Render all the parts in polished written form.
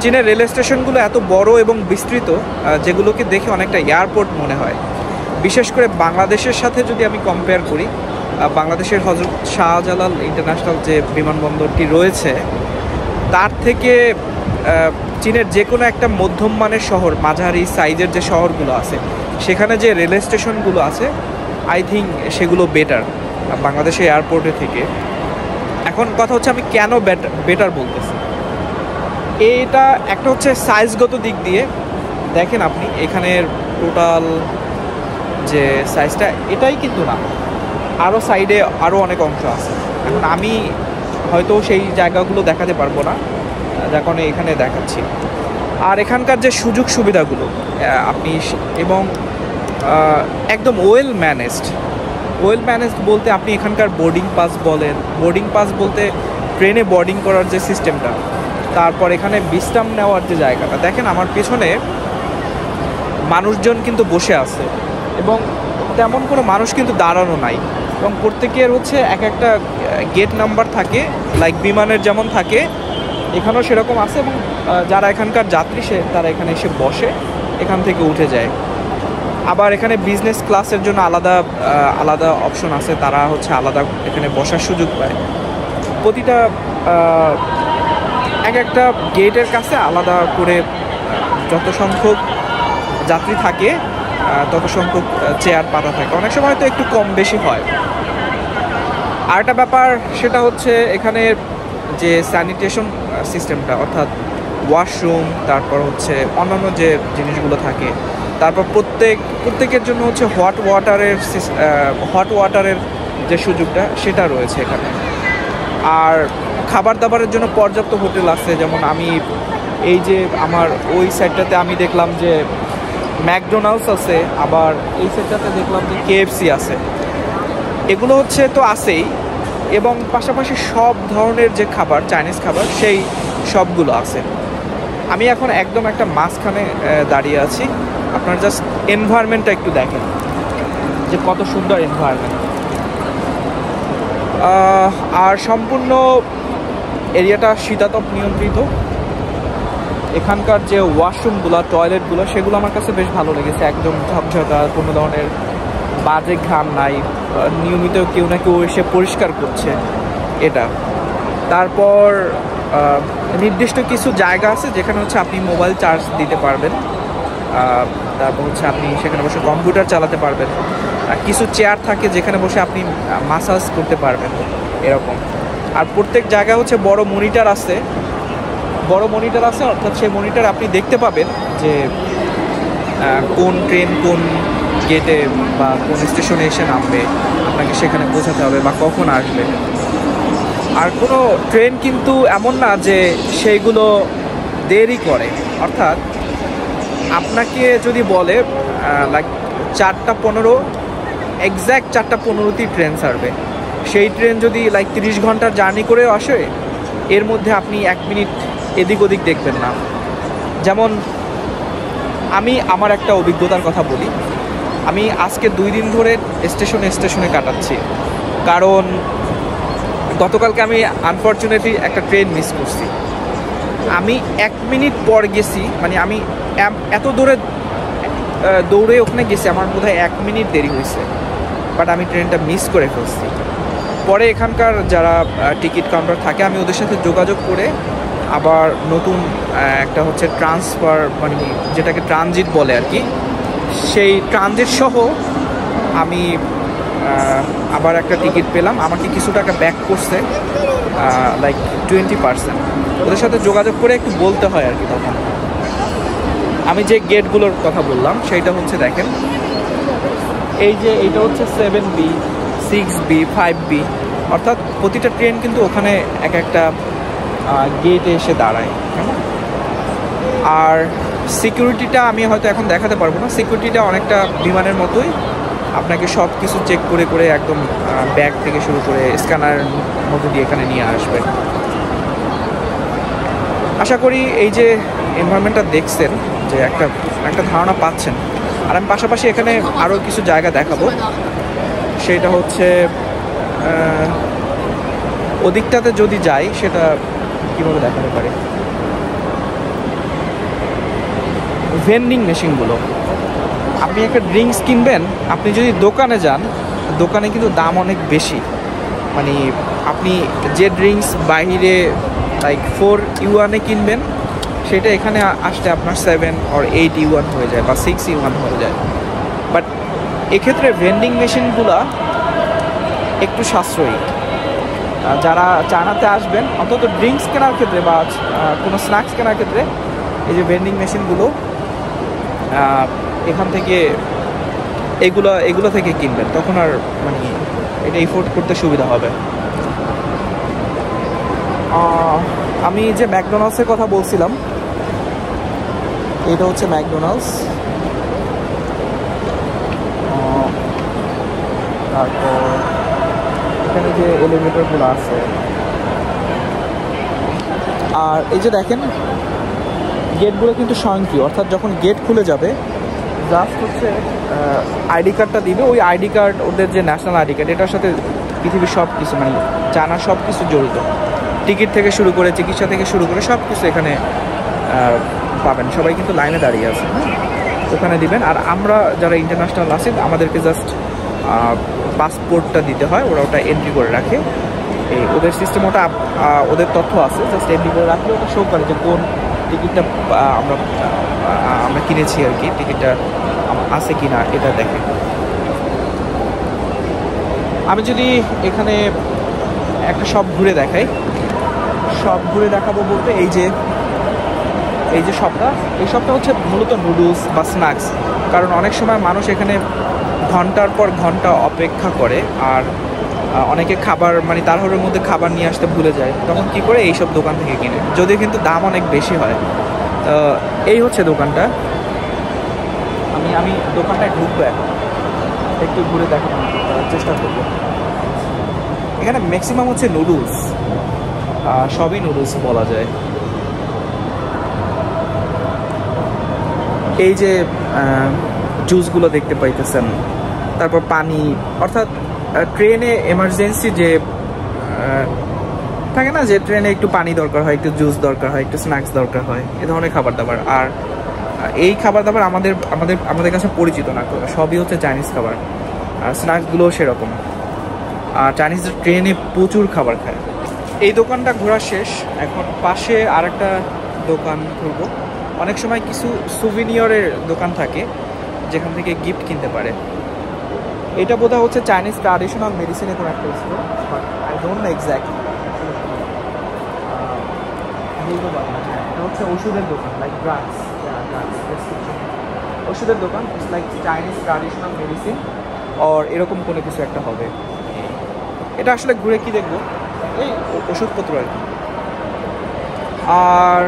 চীনের রেল স্টেশনগুলো এত বড় এবং বিস্তৃত, যেগুলোকে দেখে অনেকটা এয়ারপোর্ট মনে হয়। বিশেষ করে বাংলাদেশের সাথে যদি আমি কম্পেয়ার করি, বাংলাদেশের হযরত শাহজালাল ইন্টারন্যাশনাল যে বিমানবন্দরটি রয়েছে, তার থেকে চীনের যে কোনো একটা মধ্যম মানের শহর, মাঝারি সাইজের যে শহরগুলো আছে, সেখানে যে রেল স্টেশনগুলো আছে, আই থিঙ্ক সেগুলো বেটার বাংলাদেশের এয়ারপোর্টে থেকে। এখন কথা হচ্ছে আমি কেন বেটার বলতেছি। এটা একটা হচ্ছে সাইজগত দিক দিয়ে দেখেন আপনি, এখানের টোটাল যে সাইজটা এটাই কিন্তু না, আরও সাইডে আরও অনেক অংশ আছে। এখন আমি হয়তো সেই জায়গাগুলো দেখাতে পারবো না, যার কারণে এখানে দেখাচ্ছি। আর এখানকার যে সুযোগ সুবিধাগুলো আপনি, এবং একদম ওয়েল ম্যানেজড বলতে আপনি এখানকার বোর্ডিং পাস বলেন, বোর্ডিং পাস বলতে ট্রেনে বোর্ডিং করার যে সিস্টেমটা, তারপর এখানে বিশ্রাম নেওয়ার যে জায়গাটা দেখেন, আমার পেছনে মানুষজন কিন্তু বসে আছে এবং তেমন কোনো মানুষ কিন্তু দাঁড়ানো নাই, এবং প্রত্যেকের হচ্ছে এক একটা গেট নাম্বার থাকে, লাইক বিমানের যেমন থাকে এখানেও সেরকম আছে, এবং যারা এখানকার যাত্রী তারা এখানে এসে বসে, এখান থেকে উঠে যায়। আবার এখানে বিজনেস ক্লাসের জন্য আলাদা অপশন আছে, তারা হচ্ছে আলাদা এখানে বসার সুযোগ পায়। প্রতিটা এক একটা গেটের কাছে আলাদা করে যত সংখ্যক যাত্রী থাকে তত সংখ্যক চেয়ার পাতা থাকে, অনেক সময় তো একটু কম বেশি হয়। আর একটা ব্যাপার সেটা হচ্ছে এখানে যে স্যানিটেশন সিস্টেমটা, অর্থাৎ ওয়াশরুম, তারপর হচ্ছে অন্যান্য যে জিনিসগুলো থাকে, তারপর প্রত্যেকের জন্য হচ্ছে হট ওয়াটারের যে সুযোগটা সেটা রয়েছে এখানে। আর খাবার দাবারের জন্য পর্যাপ্ত হোটেল আছে, যেমন আমি এই যে আমার ওই সাইডটাতে আমি দেখলাম যে ম্যাকডোনাল্ডস আছে, আবার এই সাইডটাতে দেখলাম যে KFC আছে। এগুলো হচ্ছে তো আছেই, এবং পাশাপাশি সব ধরনের যে খাবার, চাইনিজ খাবার, সেই সবগুলো আছে। আমি এখন একদম একটা মাঝখানে দাঁড়িয়ে আছি, আপনার জাস্ট এনভায়রনমেন্টটা একটু দেখেন যে কত সুন্দর এনভায়রনমেন্ট। আর সম্পূর্ণ এরিয়াটা শীতাতপ নিয়ন্ত্রিত। এখানকার যে ওয়াশরুমগুলো, টয়লেটগুলো, সেগুলো আমার কাছে বেশ ভালো লেগেছে, একদম ঝকঝকা, কোনো ধরনের বাজে ঘাম নাই, নিয়মিত কেউ না কেউ এসে পরিষ্কার করছে এটা। তারপর নির্দিষ্ট কিছু জায়গা আছে যেখানে হচ্ছে আপনি মোবাইল চার্জ দিতে পারবেন, তারপর হচ্ছে আপনি সেখানে বসে কম্পিউটার চালাতে পারবেন। কিছু চেয়ার থাকে যেখানে বসে আপনি মাসাজ করতে পারবেন এরকম। আর প্রত্যেক জায়গায় হচ্ছে বড় মনিটর আছে, অর্থাৎ সেই মনিটর আপনি দেখতে পাবেন যে কোন ট্রেন কোন গেটে বা কোন স্টেশনে এসে নামবে, আপনাকে সেখানে পৌঁছাতে হবে বা কখন আসবে। আর কোনো ট্রেন কিন্তু এমন না যে সেইগুলো দেরি করে, অর্থাৎ আপনাকে যদি বলে লাইক 4:15 এক্স্যাক্ট 4:15তেই ট্রেন ছাড়বে, সেই ট্রেন যদি লাইক 30 ঘন্টার জার্নি করেও আসে, এর মধ্যে আপনি 1 মিনিট এদিক ওদিক দেখবেন না। যেমন আমি আমার একটা অভিজ্ঞতার কথা বলি, আমি আজকে 2 দিন ধরে স্টেশনে কাটাচ্ছি, কারণ গতকালকে আমি আনফর্চুনেটলি একটা ট্রেন মিস করছি। আমি 1 মিনিট পর গেছি, মানে আমি এত দৌড়ে ওখানে গেছি, আমার বোধহয় 1 মিনিট দেরি হয়েছে, বাট আমি ট্রেনটা মিস করে ফেলছি। পরে এখানকার যারা টিকিট কাউন্টার থাকে, আমি ওদের সাথে যোগাযোগ করে আবার নতুন একটা হচ্ছে ট্রান্সফার, মানে যেটাকে ট্রানজিট বলে আর কি, সেই ট্রানজিট সহ আমি আবার একটা টিকিট পেলাম। আমাকে কিছু টাকা ব্যাক করছে, লাইক 20%। ওদের সাথে যোগাযোগ করে একটু বলতে হয় আর কি। তখন আমি যে গেটগুলোর কথা বললাম সেইটা হচ্ছে দেখেন, এই যে এইটা হচ্ছে 7B, 6B, 5B, অর্থাৎ প্রতিটা ট্রেন কিন্তু ওখানে এক একটা গেটে এসে দাঁড়ায়। আর সিকিউরিটিটা আমি হয়তো এখন দেখাতে পারবো না, সিকিউরিটিটা অনেকটা বিমানের মতোই, আপনাকে সব কিছু চেক করে একদম ব্যাগ থেকে শুরু করে স্ক্যানারের মধ্যে দিয়ে এখানে নিয়ে আসবে। আশা করি এই যে এনভায়রনমেন্টটা দেখছেন, যে একটা ধারণা পাচ্ছেন। আর আমি পাশাপাশি এখানে আরও কিছু জায়গা দেখাবো, সেটা হচ্ছে ওদিকটাতে যদি যাই সেটা কীভাবে দেখাতে পারি। ভেন্ডিং মেশিনগুলো। আপনি একটা ড্রিঙ্কস কিনবেন, আপনি যদি দোকানে যান, দোকানে কিন্তু দাম অনেক বেশি। মানে আপনি যে ড্রিঙ্কস বাইরে লাইক 4 ইউয়ানে কিনবেন, সেটা এখানে আসলে আপনার 7 or 8 ইউয়ান হয়ে যায় বা 6 ইউয়ান হয়ে যায়। বাট এক্ষেত্রে ভেন্ডিং মেশিনগুলো একটু সাশ্রয়ী। যারা চায়নাতে আসবেন অন্তত ড্রিঙ্কস কেনার ক্ষেত্রে বা কোনো স্ন্যাক্স কেনার ক্ষেত্রে এই যে ভেন্ডিং মেশিনগুলো এখান থেকে এগুলো থেকে কিনবেন, তখন আর মানে এটা এফোর্ড করতে সুবিধা হবে। আমি যে ম্যাকডোনাল্ডসের কথা বলছিলাম, এটা হচ্ছে ম্যাকডোনাল্ডস। তারপর এখানে যে এলিভেটরগুলো আছে, আর এই যে দেখেন গেটগুলো কিন্তু স্বয়ংক্রিয়, অর্থাৎ যখন গেট খুলে যাবে জাস্ট হচ্ছে আইডি কার্ডটা দিবে। ওই আইডি কার্ড, ওদের যে ন্যাশনাল আইডি কার্ড, এটার সাথে পৃথিবীর সব কিছু মানে চায়নার সব কিছু জড়িত। টিকিট থেকে শুরু করে চিকিৎসা থেকে শুরু করে সব কিছু এখানে পাবেন। সবাই কিন্তু লাইনে দাঁড়িয়ে আছে, হ্যাঁ, ওখানে দিবেন। আর আমরা যারা ইন্টারন্যাশনাল আছি আমাদেরকে জাস্ট পাসপোর্টটা দিতে হয়, ওরা ওটা এন্ট্রি করে রাখে। এই ওদের সিস্টেম, ওটা ওদের তথ্য আছে, জাস্ট এন্ট্রি করে রাখলে ওটা শো করে যে কোন টিকিটটা আমরা কিনেছি আর কি, টিকিটটা আছে কি না এটা দেখে। আমি যদি এখানে একটা সব ঘুরে দেখাই, সব ঘুরে দেখাবো বলতে এই যে শপটা, এই শপটা হচ্ছে মূলত নুডলস বা স্ন্যাক্স। কারণ অনেক সময় মানুষ এখানে ঘন্টার পর ঘন্টা অপেক্ষা করে, আর অনেকে খাবার মানে তাড়াহুড়োর মধ্যে খাবার নিয়ে আসতে ভুলে যায়, তখন কি করে এইসব দোকান থেকে কিনে, যদিও কিন্তু দাম অনেক বেশি হয়। এই হচ্ছে দোকানটা। আমি দোকানটায় ঢুকবো, এখন একটু ঘুরে দেখানোর চেষ্টা করবো। এখানে ম্যাক্সিমাম হচ্ছে নুডলস, সবই নুডলস বলা যায়। এই যে জুসগুলো দেখতে পাইতেছেন, তারপর পানি, অর্থাৎ ট্রেনে এমার্জেন্সি যে থাকে না, যে ট্রেনে একটু পানি দরকার হয়, একটু জুস দরকার হয়, একটু স্ন্যাক্স দরকার হয়, এ ধরনের খাবার দাবার। আর এই খাবার দাবার আমাদের কাছে পরিচিত না, সবই হচ্ছে চাইনিজ খাবার। আর স্ন্যাক্সগুলোও সেরকম। আর চাইনিজ ট্রেনে প্রচুর খাবার খায়। এই দোকানটা ঘোরা শেষ, এখন পাশে আরেকটা দোকান ঘুরবো। অনেক সময় কিছু সুভিনিয়রের দোকান থাকে যেখান থেকে গিফট কিনতে পারে। এটা বোধহয় হচ্ছে চাইনিজ ট্র্যাডিশনাল মেডিসিনের কোনো একটা store, but I don't know exactly. বলতে পারবো না। এটা হচ্ছে ওষুধের দোকান, লাইক ড্রাগস, ওষুধের দোকান। It's like Chinese traditional medicine আর এরকম কোনো কিছু একটা হবে। এটা আসলে ঘুরে কি দেখবো, এই ওষুধপত্র আর কি। আর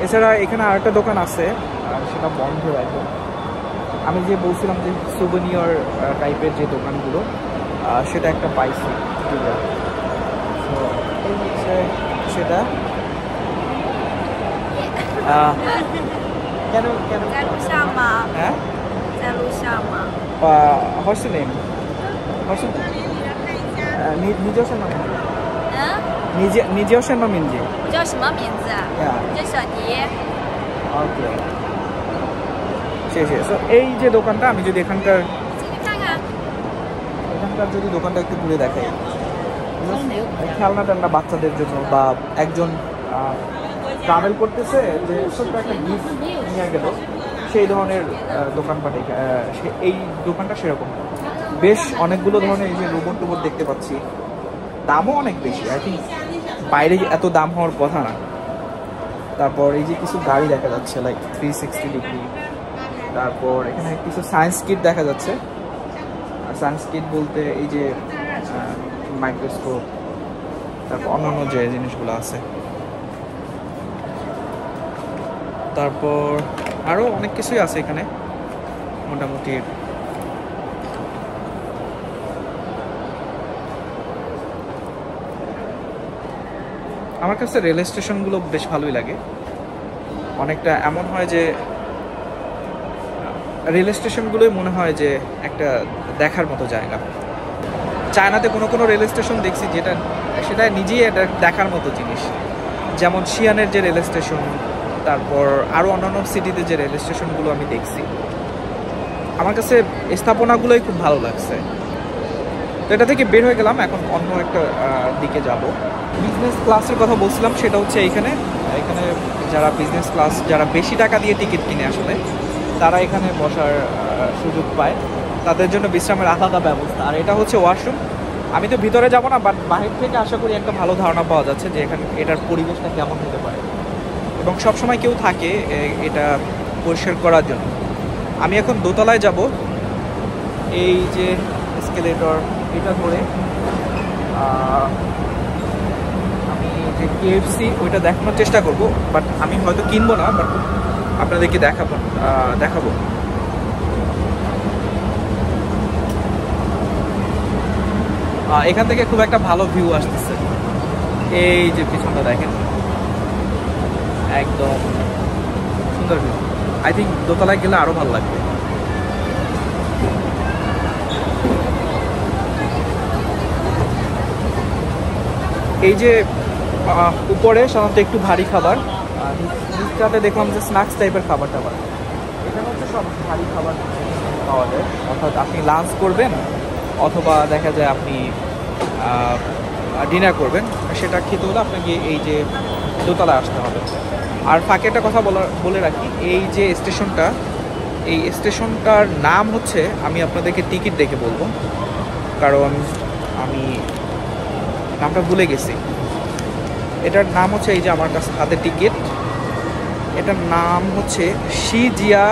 এছাড়া এখানে আরেকটা দোকান আছে, আর সেটা বন্ধ এখন। আমি যে বলছিলাম যে সুভেনিয়র টাইপের যে দোকানগুলো, সেটা একটা পাইছি। তো এই হচ্ছে সেটা। কেন কেন হ্যাঁ What's your name? What's your你叫什么名字？你叫什么名字？我叫什么名字啊？叫小迪。Okay. 谢谢。So এই যে দোকানটা, আমি যদি এখানকার যদি দোকানটা একটু ঘুরে দেখাই, খেলনা টেলনা বাচ্চাদের জন্য, বা একজন ট্রাভেল করতেছে যে ছোট্ট একটা গিফট নিয়ে গেল, সেই ধরনের দোকানপাট। এই দোকানটা সেরকম, বেশ অনেকগুলো ধরনের এই যে রোবট টোবট দেখতে পাচ্ছি। দামও অনেক বেশি, আই থিঙ্ক বাইরে এত দাম হওয়ার কথা না। তারপর এই যে কিছু গাড়ি দেখা যাচ্ছে, লাইক 360 ডিগ্রি। তারপর এখানে কিছু সায়েন্স কিট দেখা যাচ্ছে। আর সায়েন্স কিট বলতে এই যে মাইক্রোস্কোপ, তারপর অন্যান্য যে জিনিসগুলো আছে। তারপর আরও অনেক কিছুই আছে এখানে মোটামুটি। আমার কাছে রেল স্টেশনগুলো বেশ ভালোই লাগে। অনেকটা এমন হয় যে রেল স্টেশনগুলোই মনে হয় যে একটা দেখার মতো জায়গা। চায়নাতে কোনো রেল স্টেশন দেখছি সেটা নিজেই একটা দেখার মতো জিনিস। যেমন শিয়ানের যে রেল স্টেশন, তারপর আরও অন্যান্য সিটিতে যে রেল স্টেশনগুলো আমি দেখছি, আমার কাছে স্থাপনাগুলোই খুব ভালো লাগছে। তো এটা থেকে বের হয়ে গেলাম, এখন অন্য একটা দিকে যাব। বিজনেস ক্লাসের কথা বলছিলাম, সেটা হচ্ছে এখানে যারা বিজনেস ক্লাস, যারা বেশি টাকা দিয়ে টিকিট কিনে আসলে, তারা এখানে বসার সুযোগ পায়। তাদের জন্য বিশ্রামের আলাদা ব্যবস্থা। আর এটা হচ্ছে ওয়াশরুম। আমি তো ভিতরে যাব না, বাট বাহির থেকে আশা করি একটা ভালো ধারণা পাওয়া যাচ্ছে যে এখানে এটার পরিবেশটা কেমন হতে পারে, এবং সবসময় কেউ থাকে এটা পরিষ্কার করার জন্য। আমি এখন দোতলায় যাব, এই যে এসকেলেটর, এটা ধরে আমি যে KFC ওইটা দেখানোর চেষ্টা করব, বাট আমি হয়তো কিনবো না, বাট আপনাদেরকে দেখাবো। এখান থেকে খুব একটা ভালো ভিউ আসতেছে। এই যে পিছনটা দেখেন, একদম সুন্দর ভিউ। আই থিঙ্ক দোতলায় গেলে আরো ভালো লাগবে। এই যে উপরে সাধারণত একটু ভারী খাবার, নিচটাতে দেখলাম যে স্ন্যাক্স টাইপের খাবার টাবার। এখানে হচ্ছে সব ভারী খাবার পাওয়া যায়, অর্থাৎ আপনি লাঞ্চ করবেন অথবা দেখা যায় আপনি ডিনার করবেন, সেটা খেতে হলে আপনাকে এই যে দোতলায় আসতে হবে। আর ফাঁকে একটা কথা বলে রাখি, এই যে স্টেশনটা, এই স্টেশনটার নাম হচ্ছে, আমি আপনাদেরকে টিকিট দেখে বলবো, কারণ আমি নামটা ভুলে গেছি। এটার নাম হচ্ছে, এই যে আমার কাছে হাতে টিকিট, এটার নাম হচ্ছে শিজিয়া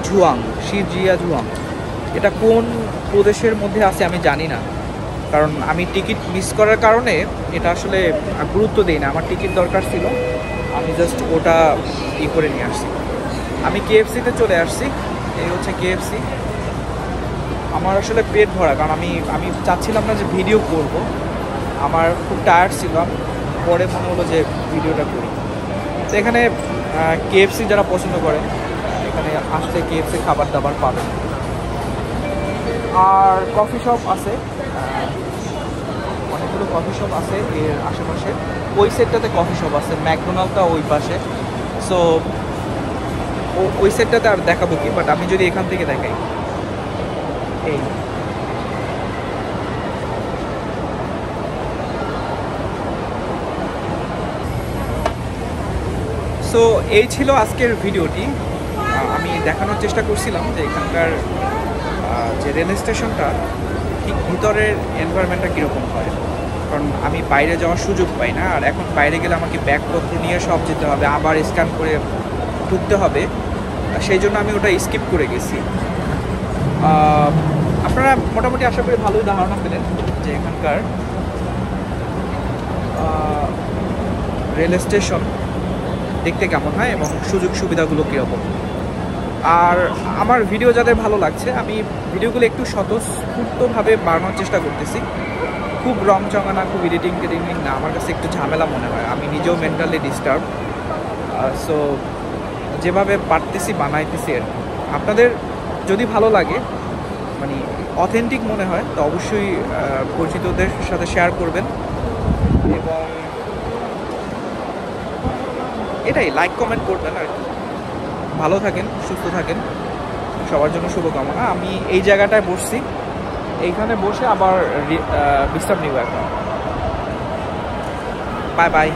ঝুয়াং। এটা কোন প্রদেশের মধ্যে আছে আমি জানি না, কারণ আমি টিকিট মিস করার কারণে এটা আসলে গুরুত্ব দিই না। আমার টিকিট দরকার ছিল, আমি জাস্ট ওটা করে নিয়ে আসছি। আমি KFC-তে চলে আসছি। এই হচ্ছে KFC। আমার আসলে পেট ভরা, কারণ আমি চাচ্ছিলাম না যে ভিডিও করব, আমার খুব টায়ার্ড ছিলাম। পরে মনে হলো যে ভিডিওটা করি। তো এখানে KFC যারা পছন্দ করে, এখানে আসলে KFC খাবার দাবার পাবেন। আর কফি শপ আছে, অনেকগুলো কফি শপ আছে এর আশেপাশে। ওই সেটটাতে কফি শপ আছে, ম্যাকডোনাল্ডটা ওই পাশে। সো ওই সেটটাতে আর দেখাবো কি, বাট আমি যদি এখান থেকে দেখাই, এই সো এই ছিল আজকের ভিডিওটি। আমি দেখানোর চেষ্টা করছিলাম যে এখানকার যে রেল স্টেশনটা ঠিক ভিতরের এনভায়রনমেন্টটা কীরকম হয়, কারণ আমি বাইরে যাওয়ার সুযোগ পাই না। আর এখন বাইরে গেলে আমাকে ব্যাগপত্র নিয়ে সব যেতে হবে, আবার স্ক্যান করে ঢুকতে হবে, সেই জন্য আমি ওটা স্কিপ করে গেছি। আপনারা মোটামুটি আশা করি ভালোই ধারণা পেলেন যে এখানকার রেল স্টেশন দেখতে কেমন হয় এবং সুযোগ সুবিধাগুলো কীরকম। আর আমার ভিডিও যাদের ভালো লাগছে, আমি ভিডিওগুলো একটু স্বতঃস্ফূর্তভাবে বানানোর চেষ্টা করতেছি। খুব রং চঙা না, খুব এডিটিং না, আমার কাছে একটু ঝামেলা মনে হয়। আমি নিজেও মেন্টালি ডিস্টার্ব। সো যেভাবে পারতেছি বানাইতেছি আর কি। আপনাদের যদি ভালো লাগে, মানে অথেন্টিক মনে হয়, তো অবশ্যই পরিচিতদের সাথে শেয়ার করবেন। এবং এটাই, লাইক কমেন্ট করবেন আর কি। ভালো থাকেন, সুস্থ থাকেন, সবার জন্য শুভকামনা। আমি এই জায়গাটায় বসছি, এইখানে বসে আবার বিশ্রাম নিব এখন। Bye bye.